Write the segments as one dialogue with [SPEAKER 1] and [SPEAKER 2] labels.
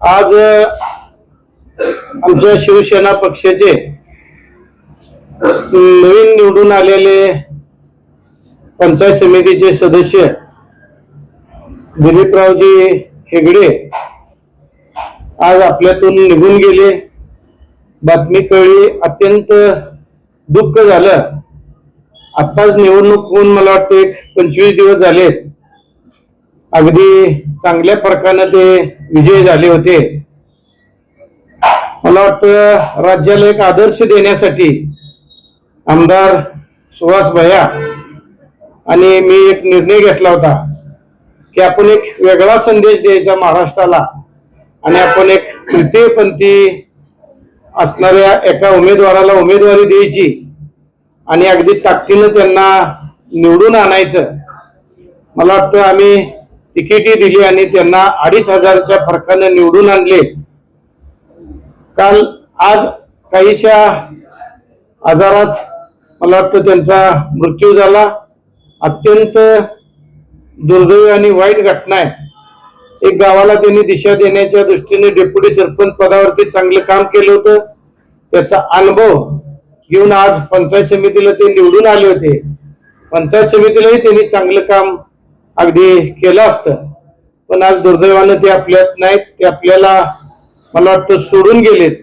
[SPEAKER 1] आज आमच्या शिवसेना पक्षाचे नवीन निवडून आलेले पंचायत समितीचे सदस्य दिलीपरावजी हेगडे आज आपल्यातून निघून गेले। बातमी कळली, अत्यंत दुःख झालं। आताच निवडणूक होऊन मला वाटतं 25 दिवस झालेत। अगदी चांगल्या फरकाने ते विजयी झाले होते। मला वाटतं राज्याला एक आदर्श देण्यासाठी आमदार सुहास भैया आणि मी एक निर्णय घेतला होता की आपण एक वेगळा संदेश द्यायचा महाराष्ट्राला आणि आपण एक तृतीयपंथी असणाऱ्या एका उमेदवाराला उमेदवारी द्यायची आणि अगदी ताकदीने त्यांना निवडून आणायचं। मला वाटतं आम्ही तिकीटही दिली आणि त्यांना 2500च्या फरकाने निवडून आणले। काल आज काहीशा आजारात मला वाटतं त्यांचा मृत्यू झाला। अत्यंत दुर्दैवी आणि वाईट घटना आहे। एक गावाला त्यांनी दिशा देण्याच्या दृष्टीने डेप्युटी सरपंच पदावरती चांगलं काम केलं होतं। त्याचा अनुभव घेऊन आज पंचायत समितीला ते निवडून आले होते। पंचायत समितीलाही त्यांनी चांगलं काम अगदी केलं असतं, पण आज दुर्दैवाने ते आपल्यात नाहीत। ते आपल्याला मला वाटतं सोडून गेलेत।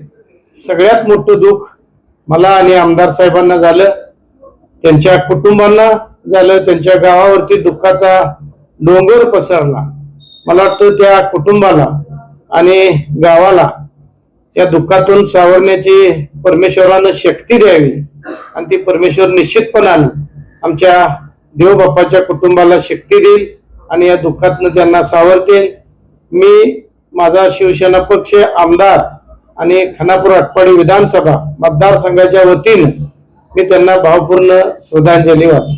[SPEAKER 1] सगळ्यात मोठं दुःख मला आणि आमदार साहेबांना झालं, त्यांच्या कुटुंबांना झालं, त्यांच्या गावावरती दुःखाचा डोंगर पसरला। मला वाटतं त्या कुटुंबाला आणि गावाला या दुःखातून सावरण्याची परमेश्वरानं शक्ती द्यावी आणि ती परमेश्वर निश्चितपणाने आमच्या देवबापाच्या कुटुंबाला शक्ती देईल आणि या दुःखातनं त्यांना सावरतील। मी माझा शिवसेना पक्ष आमदार आणि खानापूर आटपाडी विधानसभा मतदारसंघाच्या वतीने मी त्यांना भावपूर्ण श्रद्धांजली वाहतो।